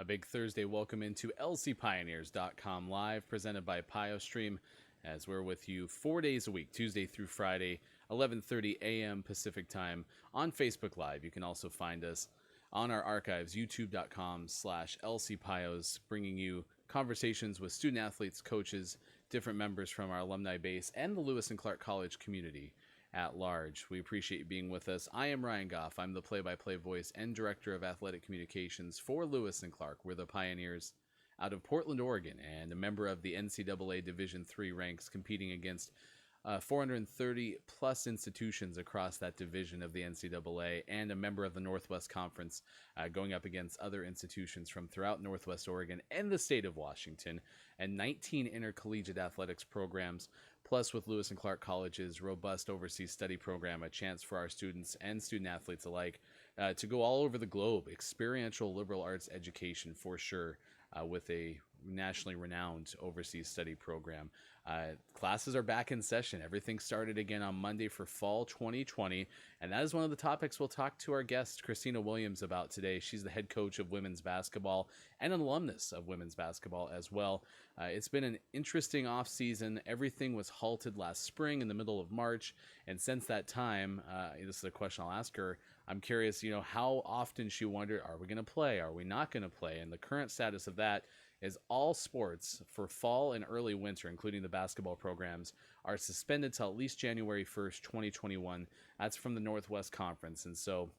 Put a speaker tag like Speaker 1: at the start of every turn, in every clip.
Speaker 1: A big Thursday welcome into lcpioneers.com live, presented by PioStream, as we're with you 4 days a week, Tuesday through Friday, 11:30 a.m. Pacific Time on Facebook Live. You can also find us on our archives, youtube.com/lcpios, bringing you conversations with student athletes, coaches, different members from our alumni base, and the Lewis and Clark College community at large. We appreciate you being with us. I am Ryan Goff. I'm the play-by-play voice and director of athletic communications for Lewis and Clark. We're the Pioneers out of Portland, Oregon, and a member of the NCAA Division III ranks, competing against 430 plus institutions across that division of the NCAA, and a member of the Northwest Conference, going up against other institutions from throughout Northwest Oregon and the state of Washington, and 19 intercollegiate athletics programs, plus with Lewis and Clark College's robust overseas study program, a chance for our students and student athletes alike to go all over the globe. Experiential liberal arts education for sure, with a nationally renowned overseas study program. Classes are back in session. Everything started again on Monday for fall 2020, and that is one of the topics we'll talk to our guest, Kristina Williams, about today. She's the head coach of women's basketball and an alumnus of women's basketball as well. It's been an interesting off-season. Everything was halted last spring in the middle of March, and since that time, this is a question I'll ask her. I'm curious, how often she wondered, are we going to play? Are we not going to play? And the current status of that is all sports for fall and early winter, including the basketball programs, are suspended till at least January 1st, 2021. That's from the Northwest Conference. And so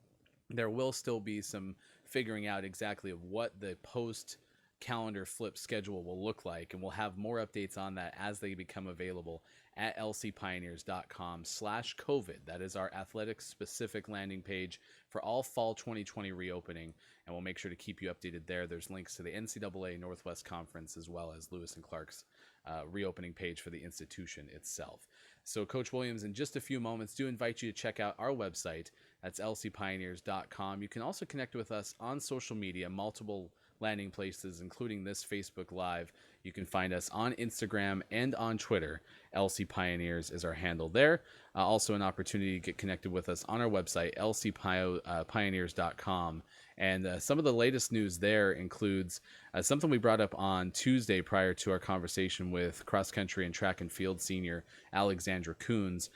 Speaker 1: there will still be some figuring out exactly of what the post calendar flip schedule will look like, and we'll have more updates on that as they become available at lcpioneers.com/COVID. That is our athletics specific landing page for all fall 2020 reopening, and we'll make sure to keep you updated there. There's links to the NCAA Northwest Conference as well as Lewis and Clark's reopening page for the institution itself. So Coach Williams, in just a few moments, do invite you to check out our website. That's lcpioneers.com. You can also connect with us on social media, multiple landing places, including this Facebook Live. You can find us on Instagram and on Twitter. LC Pioneers is our handle there. Also an opportunity to get connected with us on our website, lcpioneers.com. And some of the latest news there includes something we brought up on Tuesday prior to our conversation with cross country and track and field senior Alexandra Coons.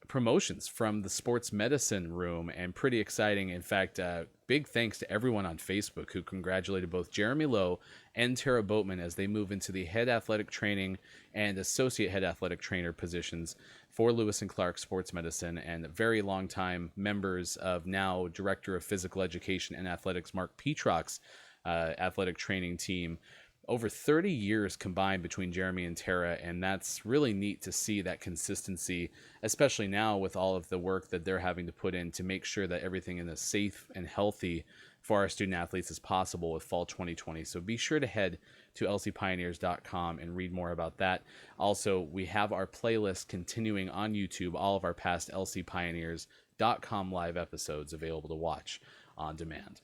Speaker 1: Promotions from the sports medicine room, and pretty exciting. In fact, big thanks to everyone on Facebook who congratulated both Jeremy Lowe and Tara Boatman as they move into the head athletic training and associate head athletic trainer positions for Lewis and Clark Sports Medicine, and very long time members of now Director of Physical Education and Athletics Mark Petrock's athletic training team. Over 30 years combined between Jeremy and Tara, and that's really neat to see that consistency, especially now with all of the work that they're having to put in to make sure that everything is as safe and healthy for our student athletes as possible with fall 2020. So be sure to head to lcpioneers.com and read more about that. Also, we have our playlist continuing on YouTube, all of our past lcpioneers.com live episodes available to watch on demand.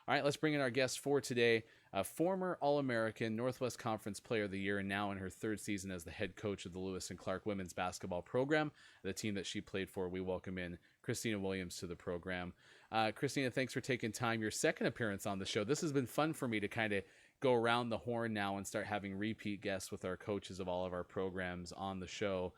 Speaker 1: All right, let's bring in our guest for today. A former All-American Northwest Conference Player of the Year, and now in her third season as the head coach of the Lewis and Clark women's basketball program, the team that she played for. We welcome in Kristina Williams to the program. Kristina, thanks for taking time. Your second appearance on the show. This has been fun for me to kind of go around the horn now and start having repeat guests with our coaches of all of our programs on the show.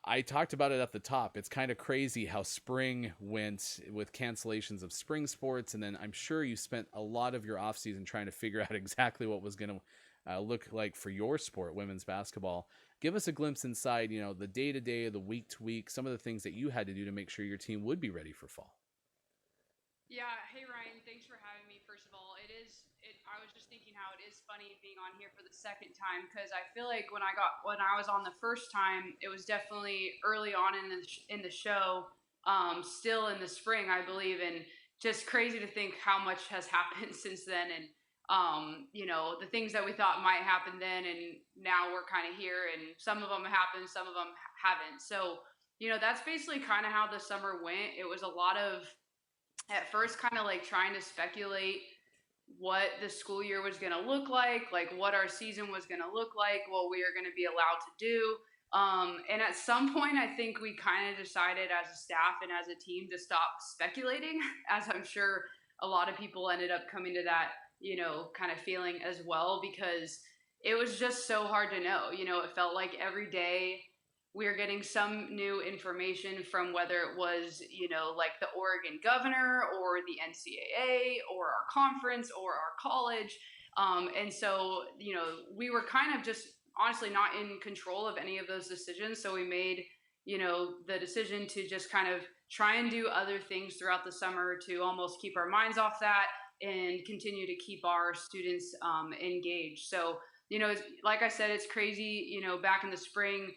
Speaker 1: I talked about it at the top. It's kind of crazy how spring went with cancellations of spring sports, and then I'm sure you spent a lot of your offseason trying to figure out exactly what was going to look like for your sport, women's basketball. Give us a glimpse inside, the day-to-day, the week-to-week, some of the things that you had to do to make sure your team would be ready for fall.
Speaker 2: Yeah. Hey, Ryan. Thanks for having me. First of all, I was just thinking how it is funny being on here for the second time, because I feel like when I was on the first time, it was definitely early on in the show, still in the spring, I believe, and just crazy to think how much has happened since then, and the things that we thought might happen then, and now we're kind of here, and some of them happened, some of them haven't. So that's basically kind of how the summer went. It was a lot of, at first, kind of like trying to speculate what the school year was going to look like what our season was going to look like, what we are going to be allowed to do. And at some point, I think we kind of decided as a staff and as a team to stop speculating, as I'm sure a lot of people ended up coming to that kind of feeling as well, because it was just so hard to know. It felt like every day we were getting some new information, from whether it was, like the Oregon governor or the NCAA or our conference or our college. And so, we were kind of just honestly not in control of any of those decisions. So we made, the decision to just kind of try and do other things throughout the summer to almost keep our minds off that and continue to keep our students engaged. So, like I said, it's crazy. Back in the spring,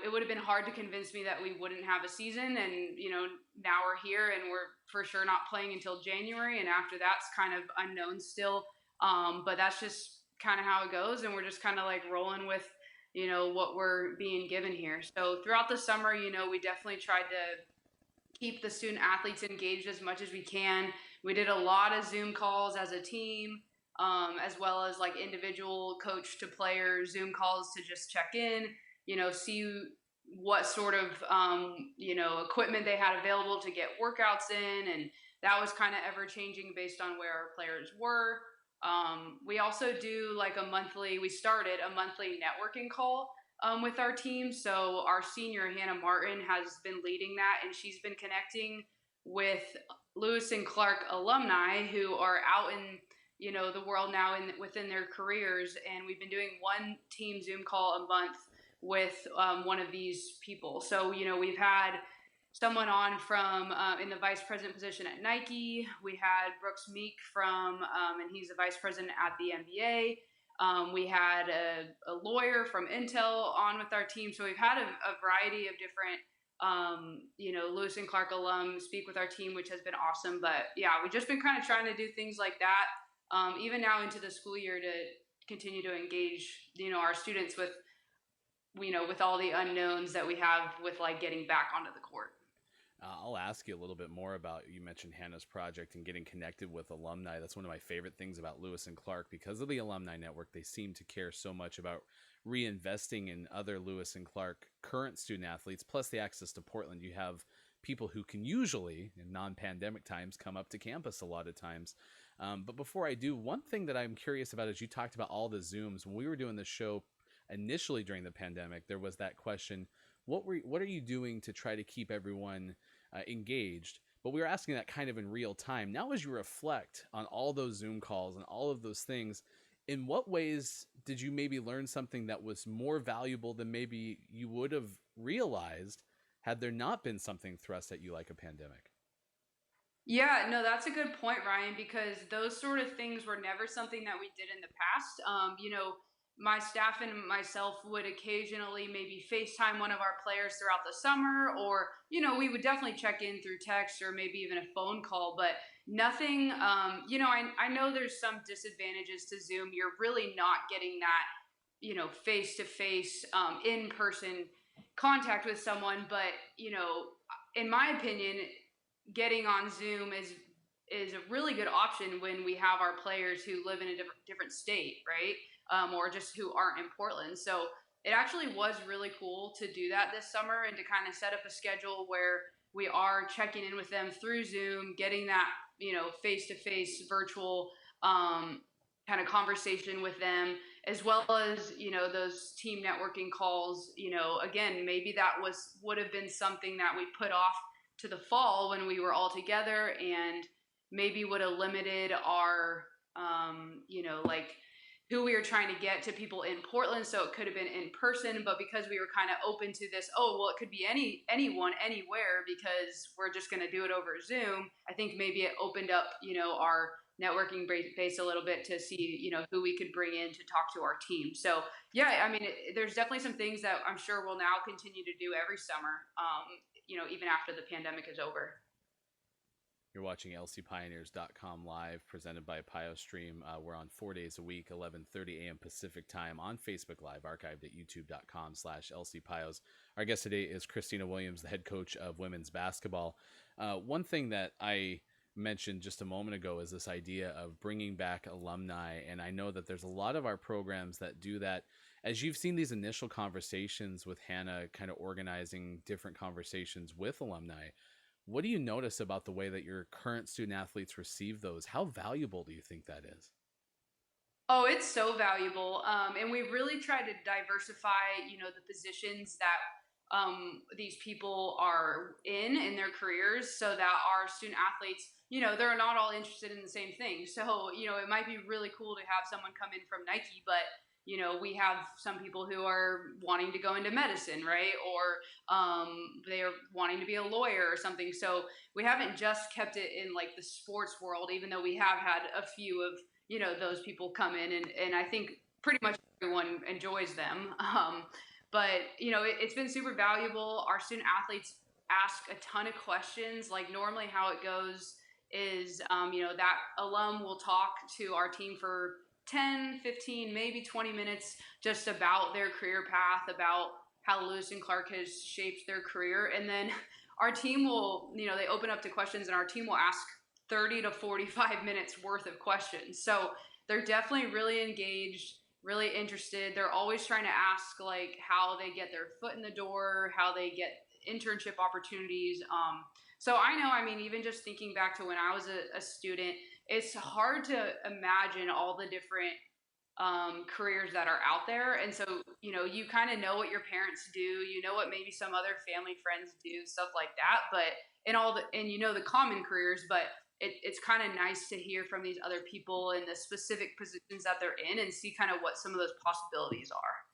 Speaker 2: it would have been hard to convince me that we wouldn't have a season, and now we're here, and we're for sure not playing until January, and after that's kind of unknown still. But that's just kind of how it goes, and we're just kind of like rolling with what we're being given here. So throughout the summer, we definitely tried to keep the student athletes engaged as much as we can. We did a lot of Zoom calls as a team, as well as like individual coach to player Zoom calls to just check in, see what sort of, equipment they had available to get workouts in. And that was kind of ever changing based on where our players were. We also do like we started a monthly networking call with our team. So our senior, Hannah Martin, has been leading that, and she's been connecting with Lewis and Clark alumni who are out in the world now within their careers, and we've been doing one team Zoom call a month with one of these people. So we've had someone on from in the vice president position at Nike. We had Brooks Meek and he's the vice president at the NBA. We had a lawyer from Intel on with our team. So we've had a variety of different, Lewis and Clark alum speak with our team, which has been awesome. But yeah, we've just been kind of trying to do things like that, even now into the school year, to continue to engage, our students with, with all the unknowns that we have with like getting back onto the court.
Speaker 1: I'll ask you a little bit more about, you mentioned Hannah's project and getting connected with alumni. That's one of my favorite things about Lewis and Clark. Because of the alumni network, they seem to care so much about reinvesting in other Lewis and Clark current student athletes, plus the access to Portland. You have people who can usually, in non-pandemic times, come up to campus a lot of times. But before I do, one thing that I'm curious about is you talked about all the Zooms. When we were doing the show initially during the pandemic, there was that question, what are you doing to try to keep everyone engaged? But we were asking that kind of in real time. Now, as you reflect on all those Zoom calls and all of those things, in what ways did you maybe learn something that was more valuable than maybe you would have realized had there not been something thrust at you like a pandemic?
Speaker 2: Yeah, no, that's a good point, Ryan, because those sort of things were never something that we did in the past. My staff and myself would occasionally maybe FaceTime one of our players throughout the summer, or, we would definitely check in through text or maybe even a phone call, but nothing, I know there's some disadvantages to Zoom. You're really not getting that, face to face, in person contact with someone. But, in my opinion, getting on Zoom is a really good option when we have our players who live in a different state, right? Or just who aren't in Portland. So it actually was really cool to do that this summer, and to kind of set up a schedule where we are checking in with them through Zoom, getting that face to face virtual kind of conversation with them, as well as those team networking calls. Again, maybe that would have been something that we put off to the fall when we were all together, and maybe would have limited our like who we were trying to get to people in Portland. So it could have been in person, but because we were kind of open to this, oh well, it could be anyone anywhere, because we're just going to do it over Zoom. I think maybe it opened up our networking base a little bit to see who we could bring in to talk to our team. So yeah, I mean, there's definitely some things that I'm sure we'll now continue to do every summer, even after the pandemic is over.
Speaker 1: You're watching lcpioneers.com live, presented by PioStream. We're on 4 days a week, 11:30 a.m. Pacific time on Facebook Live, archived at youtube.com/lcpios. Our guest today is Kristina Williams, the head coach of women's basketball. One thing that I mentioned just a moment ago is this idea of bringing back alumni. And I know that there's a lot of our programs that do that. As you've seen these initial conversations with Hannah, kind of organizing different conversations with alumni, What do you notice about the way that your current student athletes receive those? How valuable do you think that is?
Speaker 2: Oh, it's so valuable. And we really try to diversify, the positions that these people are in their careers so that our student athletes, they're not all interested in the same thing. So, it might be really cool to have someone come in from Nike, but we have some people who are wanting to go into medicine, right? Or they are wanting to be a lawyer or something. So we haven't just kept it in like the sports world, even though we have had a few of those people come in, and I think pretty much everyone enjoys them. But it's been super valuable. Our student athletes ask a ton of questions. Like normally how it goes is that alum will talk to our team for 10, 15, maybe 20 minutes just about their career path, about how Lewis and Clark has shaped their career. And then our team will, they open up to questions, and our team will ask 30 to 45 minutes worth of questions. So they're definitely really engaged, really interested. They're always trying to ask like how they get their foot in the door, how they get internship opportunities. So I know, I mean, even just thinking back to when I was a student, it's hard to imagine all the different careers that are out there. And so, you kind of know what your parents do, what maybe some other family friends do, stuff like that. But and the common careers, but it's kind of nice to hear from these other people in the specific positions that they're in and see kind of what some of those possibilities are.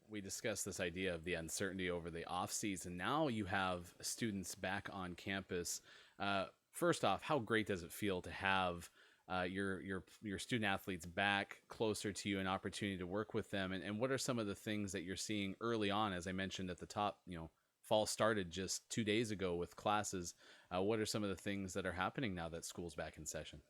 Speaker 1: We discussed this idea of the uncertainty over the off season. Now you have students back on campus. First off, how great does it feel to have your student athletes back closer to you, an opportunity to work with them, and what are some of the things that you're seeing early on? As I mentioned at the top, fall started just 2 days ago with classes. What are some of the things that are happening now that school's back in session?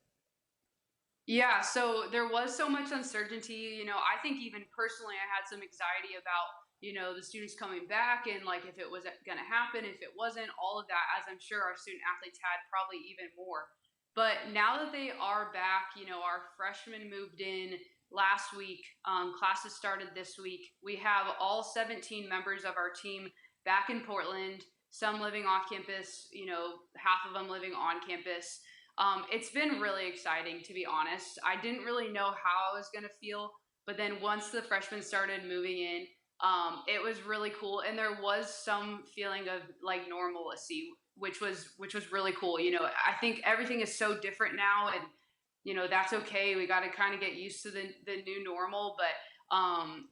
Speaker 2: Yeah, so there was so much uncertainty. I think even personally, I had some anxiety about, the students coming back and like if it was going to happen, if it wasn't, all of that, as I'm sure our student athletes had probably even more. But now that they are back, our freshmen moved in last week. Classes started this week. We have all 17 members of our team back in Portland, some living off campus, half of them living on campus. It's been really exciting, to be honest. I didn't really know how I was going to feel, but then once the freshmen started moving in, it was really cool, and there was some feeling of like normalcy, which was really cool. I think everything is so different now, and that's okay. We got to kind of get used to the new normal, but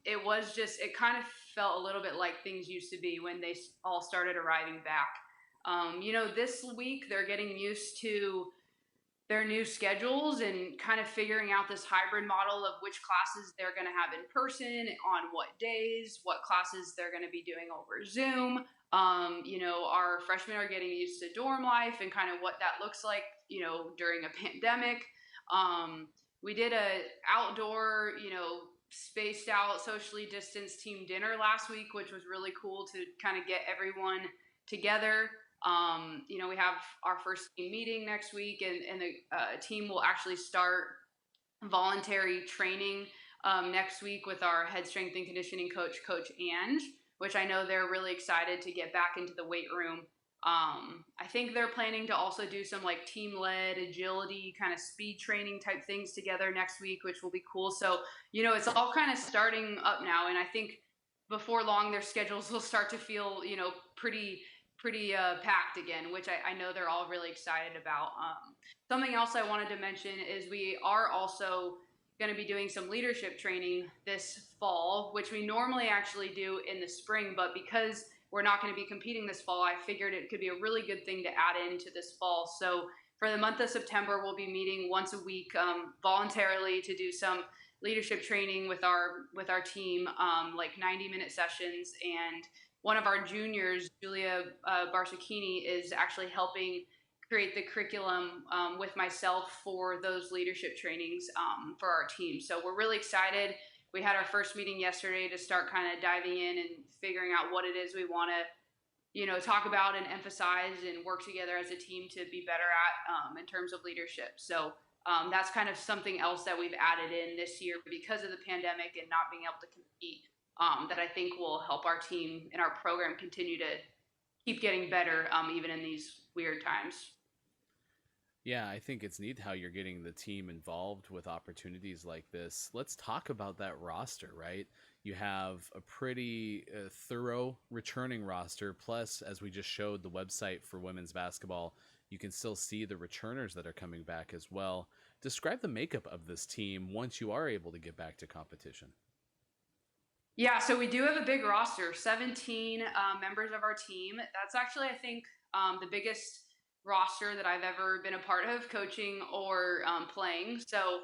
Speaker 2: it kind of felt a little bit like things used to be when they all started arriving back. This week they're getting used to their new schedules and kind of figuring out this hybrid model of which classes they're going to have in person, on what days, what classes they're going to be doing over Zoom. Our freshmen are getting used to dorm life and kind of what that looks like, during a pandemic. We did a outdoor, spaced out, socially distanced team dinner last week, which was really cool to kind of get everyone together. We have our first team meeting next week, and the team will actually start voluntary training next week with our head strength and conditioning coach, Coach Ange, which I know they're really excited to get back into the weight room. I think they're planning to also do some like team led agility kind of speed training type things together next week, which will be cool. So, it's all kind of starting up now. And I think before long, their schedules will start to feel, pretty packed again, which I know they're all really excited about. Something else I wanted to mention is we are also going to be doing some leadership training this fall, which we normally actually do in the spring, but because we're not going to be competing this fall, I figured it could be a really good thing to add into this fall. So for the month of September, we'll be meeting once a week voluntarily to do some leadership training with our team, like 90-minute sessions. And one of our juniors, Julia Barsacchini, is actually helping create the curriculum with myself for those leadership trainings for our team. So we're really excited. We had our first meeting yesterday to start kind of diving in and figuring out what it is we want to, talk about and emphasize and work together as a team to be better at in terms of leadership. So that's kind of something else that we've added in this year because of the pandemic and not being able to compete, that I think will help our team and our program continue to keep getting better, even in these weird times.
Speaker 1: Yeah, I think it's neat how you're getting the team involved with opportunities like this. Let's talk about that roster, right? You have a pretty thorough returning roster. Plus, as we just showed the website for women's basketball, you can still see the returners that are coming back as well. Describe the makeup of this team once you are able to get back to competition.
Speaker 2: Yeah, so we do have a big roster, 17 members of our team. That's actually, I think, the biggest roster that I've ever been a part of, coaching or playing. So,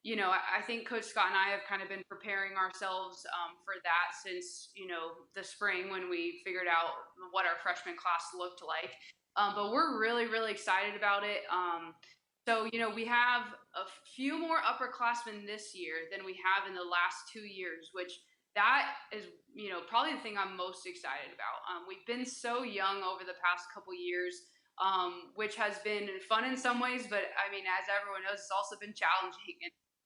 Speaker 2: I think Coach Scott and I have kind of been preparing ourselves for that since, the spring when we figured out what our freshman class looked like. But we're really, really excited about it. So, we have a few more upperclassmen this year than we have in the last 2 years, which that is, probably the thing I'm most excited about. We've been so young over the past couple years, which has been fun in some ways, but I mean, as everyone knows, it's also been challenging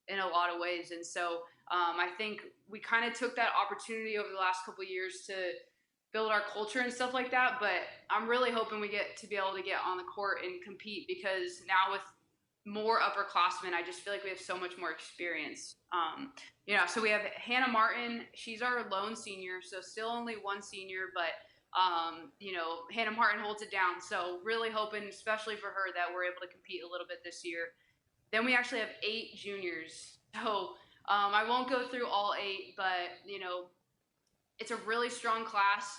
Speaker 2: in a lot of ways. And so I think we kind of took that opportunity over the last couple years to build our culture and stuff like that. But I'm really hoping we get to be able to get on the court and compete, because now with more upperclassmen, I just feel like we have so much more experience. So we have Hannah Martin. She's our lone senior, so still only one senior, but Hannah Martin holds it down. So really hoping, especially for her, that we're able to compete a little bit this year. Then we actually have 8 juniors. So I won't go through all 8, but it's a really strong class.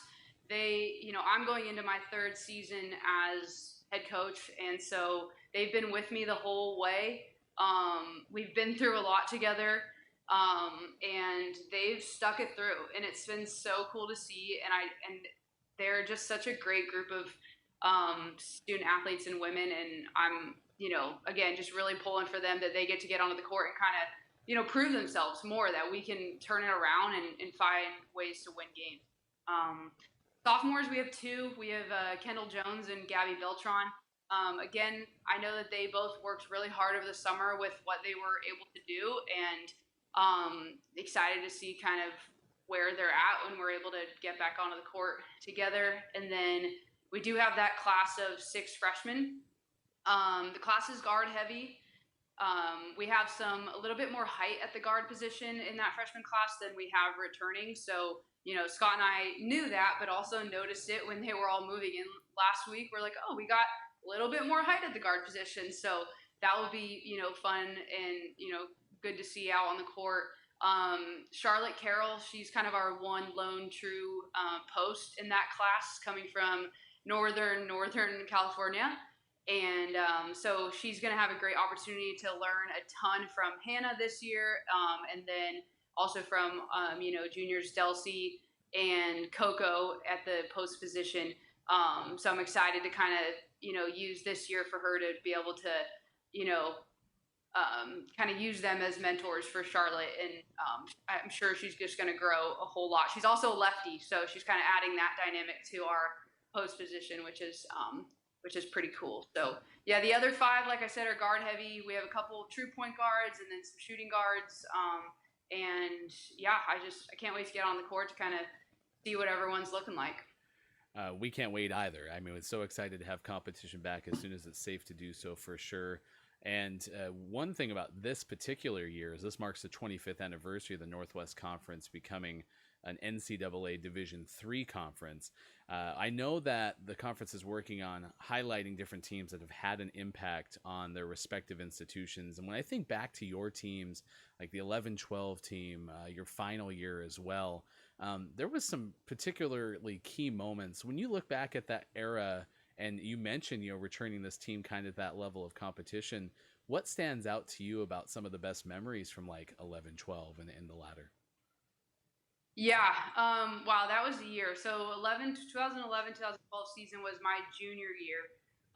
Speaker 2: I'm going into my 3rd season as head coach, and so they've been with me the whole way. We've been through a lot together, and they've stuck it through, and it's been so cool to see. And they're just such a great group of student athletes and women, and I'm again just really pulling for them that they get to get onto the court and kind of prove themselves more, that we can turn it around and find ways to win games. Sophomores, we have 2. We have Kendall Jones and Gabby Beltran. Again, I know that they both worked really hard over the summer with what they were able to do, and excited to see kind of where they're at when we're able to get back onto the court together. And then we do have that class of 6 freshmen. The class is guard heavy. We have a little bit more height at the guard position in that freshman class than we have returning. So, Scott and I knew that, but also noticed it when they were all moving in last week. We're like, oh, we got a little bit more height at the guard position. So that will be, fun and, good to see out on the court. Charlotte Carroll, she's kind of our one lone true post in that class, coming from Northern California. And so she's going to have a great opportunity to learn a ton from Hannah this year, and then also from juniors Delcy and Coco at the post position. So I'm excited to kind of use this year for her to be able to kind of use them as mentors for Charlotte, and I'm sure she's just going to grow a whole lot. She's also a lefty, so she's kind of adding that dynamic to our post position, which is pretty cool. So yeah, the other 5, like I said, are guard heavy. We have a couple of true point guards and then some shooting guards. And yeah, I can't wait to get on the court to kind of see what everyone's looking like.
Speaker 1: We can't wait either. I mean, we're so excited to have competition back as soon as it's safe to do so, for sure. And one thing about this particular year is this marks the 25th anniversary of the Northwest Conference becoming an NCAA Division III conference. I know that the conference is working on highlighting different teams that have had an impact on their respective institutions. And when I think back to your teams, like the 11-12 team, your final year as well, there was some particularly key moments. When you look back at that era, and you mentioned, returning this team kind of that level of competition, what stands out to you about some of the best memories from like 11-12 and in the latter?
Speaker 2: Yeah. Wow, that was the year. So 2012 season was my junior year.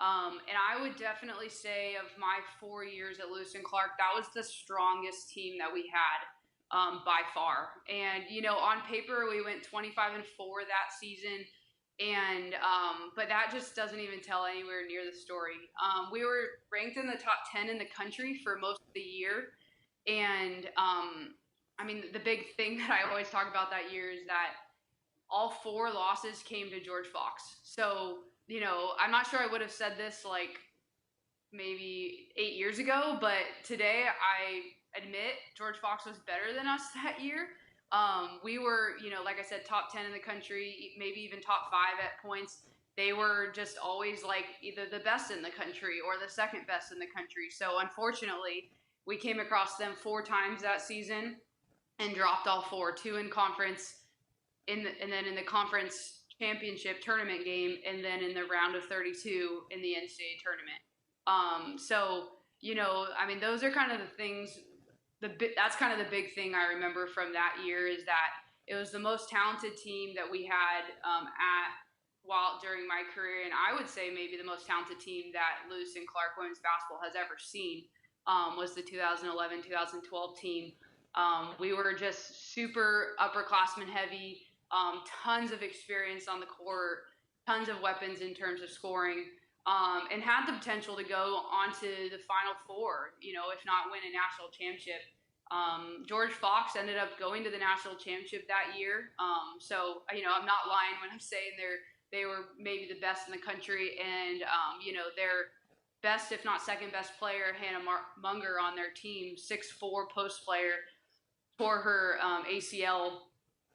Speaker 2: And I would definitely say, of my 4 years at Lewis and Clark, that was the strongest team that we had, by far. And, on paper, we went 25-4 that season. And, but that just doesn't even tell anywhere near the story. We were ranked in the top 10 in the country for most of the year. And, I mean, the big thing that I always talk about that year is that all 4 losses came to George Fox. So, I'm not sure I would have said this like maybe 8 years ago, but today I admit George Fox was better than us that year. We were, like I said, top 10 in the country, maybe even top 5 at points. They were just always like either the best in the country or the second best in the country. So unfortunately, we came across them 4 times that season and dropped all 4, 2 in conference, and then in the conference championship tournament game, and then in the round of 32 in the NCAA tournament. So I mean, those are kind of the things. That's kind of the big thing I remember from that year is that it was the most talented team that we had at while during my career, and I would say maybe the most talented team that Lewis and Clark women's basketball has ever seen was the 2011-2012 team. We were just super upperclassmen heavy, tons of experience on the court, tons of weapons in terms of scoring, and had the potential to go on to the Final Four, if not win a national championship. George Fox ended up going to the national championship that year. So, I'm not lying when I'm saying they were maybe the best in the country, and, their best, if not second best player, Hannah Munger on their team, 6'4" post player, tore her ACL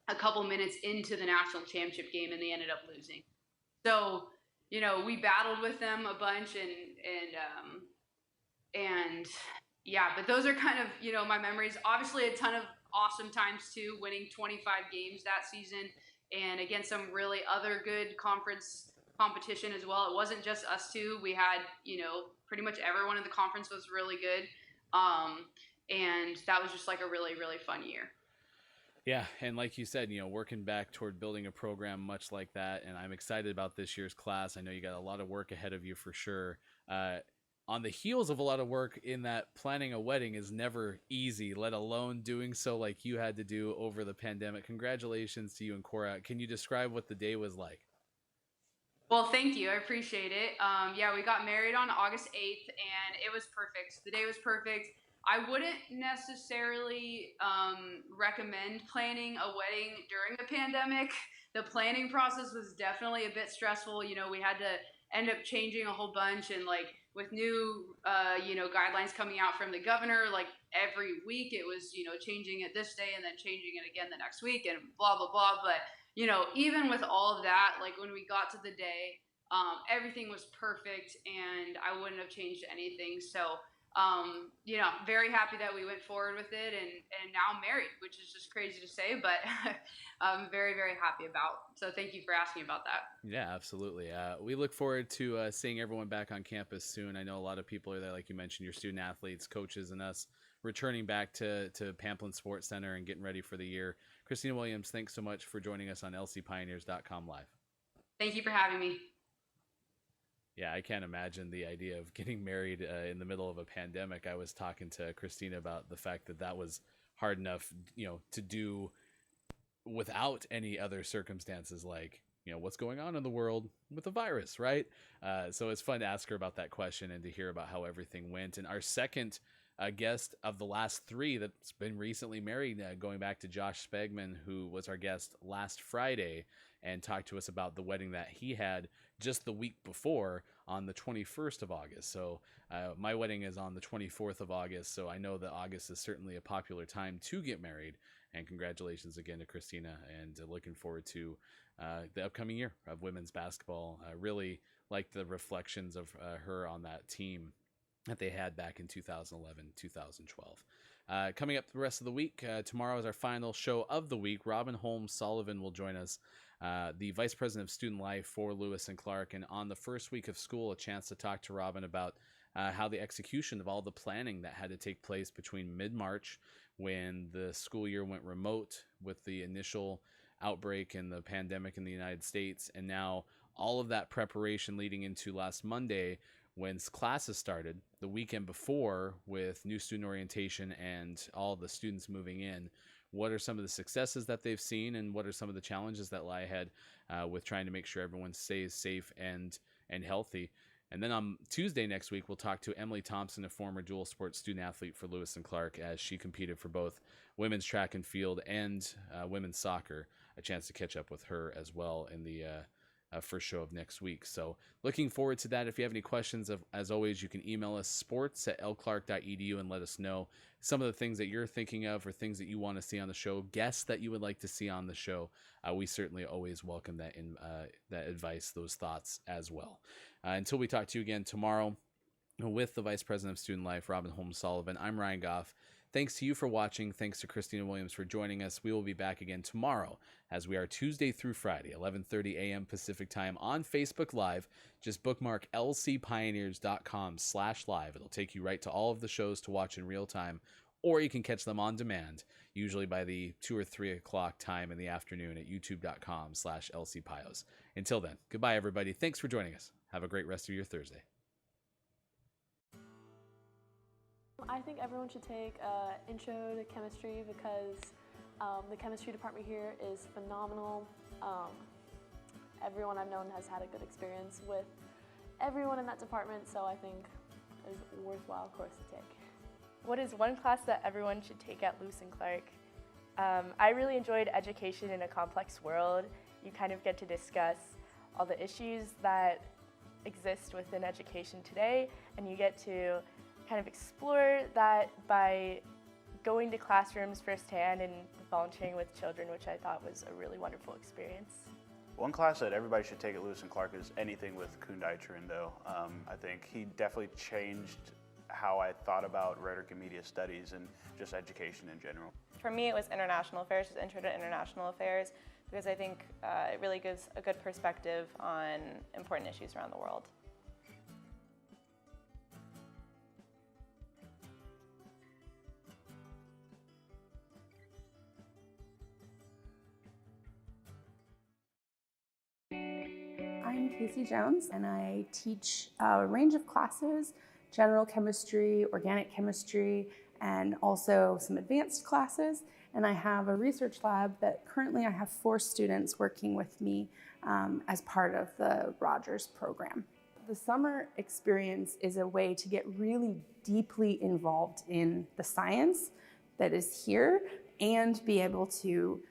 Speaker 2: a couple minutes into the national championship game, and they ended up losing. So, we battled with them a bunch, and yeah, but those are kind of my memories. Obviously, a ton of awesome times too, winning 25 games that season, and against some really other good conference competition as well. It wasn't just us two. We had pretty much everyone in the conference was really good, and that was just like a really, really fun year.
Speaker 1: Yeah, and like you said, working back toward building a program much like that, and I'm excited about this year's class. I know you got a lot of work ahead of you for sure. On the heels of a lot of work in that planning a wedding is never easy, let alone doing so like you had to do over the pandemic. Congratulations to you and Cora. Can you describe what the day was like?
Speaker 2: Well, thank you. I appreciate it. Yeah, we got married on August 8th, and it was perfect. The day was perfect. I wouldn't necessarily recommend planning a wedding during the pandemic. The planning process was definitely a bit stressful. We had to end up changing a whole bunch, and like with new, guidelines coming out from the governor, like every week it was, changing it this day and then changing it again the next week, and blah blah blah. But even with all of that, like when we got to the day, everything was perfect, and I wouldn't have changed anything. So, very happy that we went forward with it, and now I'm married, which is just crazy to say, but I'm very, very happy about. So thank you for asking about that.
Speaker 1: Yeah, absolutely. We look forward to seeing everyone back on campus soon. I know a lot of people are there, like you mentioned, your student athletes, coaches, and us returning back to Pamplin Sports Center and getting ready for the year. Kristina Williams, thanks so much for joining us on lcpioneers.com live.
Speaker 2: Thank you for having me.
Speaker 1: Yeah, I can't imagine the idea of getting married in the middle of a pandemic. I was talking to Kristina about the fact that was hard enough, to do without any other circumstances, like, what's going on in the world with the virus, right? So it's fun to ask her about that question and to hear about how everything went. And our second guest of the last 3 that's been recently married, going back to Josh Spegman, who was our guest last Friday and talked to us about the wedding that he had just the week before on the 21st of August. So my wedding is on the 24th of August. So I know that August is certainly a popular time to get married. And congratulations again to Kristina, and looking forward to the upcoming year of women's basketball. I really like the reflections of her on that team that they had back in 2011, 2012. Coming up the rest of the week, tomorrow is our final show of the week. Robin Holmes Sullivan will join us, the Vice President of Student Life for Lewis and Clark. And on the first week of school, a chance to talk to Robin about how the execution of all the planning that had to take place between mid-March, when the school year went remote with the initial outbreak and the pandemic in the United States, and now all of that preparation leading into last Monday when classes started the weekend before with new student orientation and all the students moving in. What are some of the successes that they've seen, and what are some of the challenges that lie ahead with trying to make sure everyone stays safe and healthy? And then on Tuesday next week, we'll talk to Emily Thompson, a former dual sports student athlete for Lewis and Clark, as she competed for both women's track and field and women's soccer. a chance to catch up with her as well in the first show of next week. So looking forward to that. If you have any questions, as always, you can email us sports@lclark.edu and let us know some of the things that you're thinking of or things that you want to see on the show, guests that you would like to see on the show. We certainly always welcome that that advice, those thoughts as well. Until we talk to you again tomorrow with the Vice President of Student Life, Robin Holmes Sullivan, I'm Ryan Goff. Thanks to you for watching. Thanks to Kristina Williams for joining us. We will be back again tomorrow, as we are Tuesday through Friday, 11:30 a.m. Pacific time on Facebook Live. Just bookmark lcpioneers.com/live. It'll take you right to all of the shows to watch in real time, or you can catch them on demand, usually by the 2 or 3 o'clock time in the afternoon at youtube.com/lcpios. Until then, goodbye, everybody. Thanks for joining us. Have a great rest of your Thursday.
Speaker 3: I think everyone should take intro to chemistry because the chemistry department here is phenomenal. Everyone I've known has had a good experience with everyone in that department, so I think it's a worthwhile course to take.
Speaker 4: What is one class that everyone should take at Lewis and Clark? I really enjoyed Education in a Complex World. You kind of get to discuss all the issues that exist within education today, and you get to kind of explore that by going to classrooms firsthand and volunteering with children, which I thought was a really wonderful experience.
Speaker 5: One class that everybody should take at Lewis and Clark is anything with Kundaichirindo. I think he definitely changed how I thought about rhetoric and media studies and just education in general.
Speaker 6: For me, it was international affairs, just intro to international affairs, because I think it really gives a good perspective on important issues around the world.
Speaker 7: I'm Casey Jones, and I teach a range of classes: general chemistry, organic chemistry, and also some advanced classes. And I have a research lab that currently I have 4 students working with me as part of the Rogers program. The summer experience is a way to get really deeply involved in the science that is here and be able to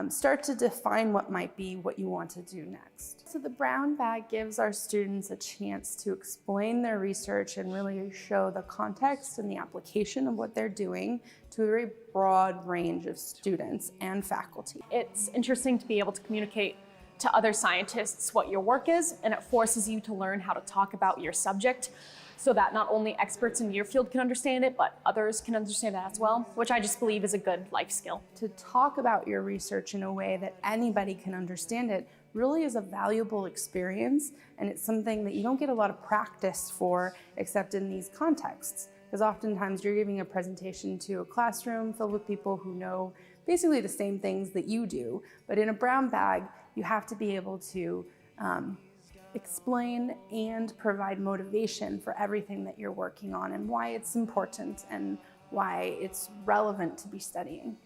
Speaker 7: start to define what might be what you want to do next. So the brown bag gives our students a chance to explain their research and really show the context and the application of what they're doing to a very broad range of students and faculty.
Speaker 8: It's interesting to be able to communicate to other scientists what your work is, and it forces you to learn how to talk about your subject so that not only experts in your field can understand it, but others can understand it as well, which I just believe is a good life skill.
Speaker 7: To talk about your research in a way that anybody can understand it really is a valuable experience, and it's something that you don't get a lot of practice for except in these contexts. Because oftentimes you're giving a presentation to a classroom filled with people who know basically the same things that you do, but in a brown bag, you have to be able to explain and provide motivation for everything that you're working on and why it's important and why it's relevant to be studying.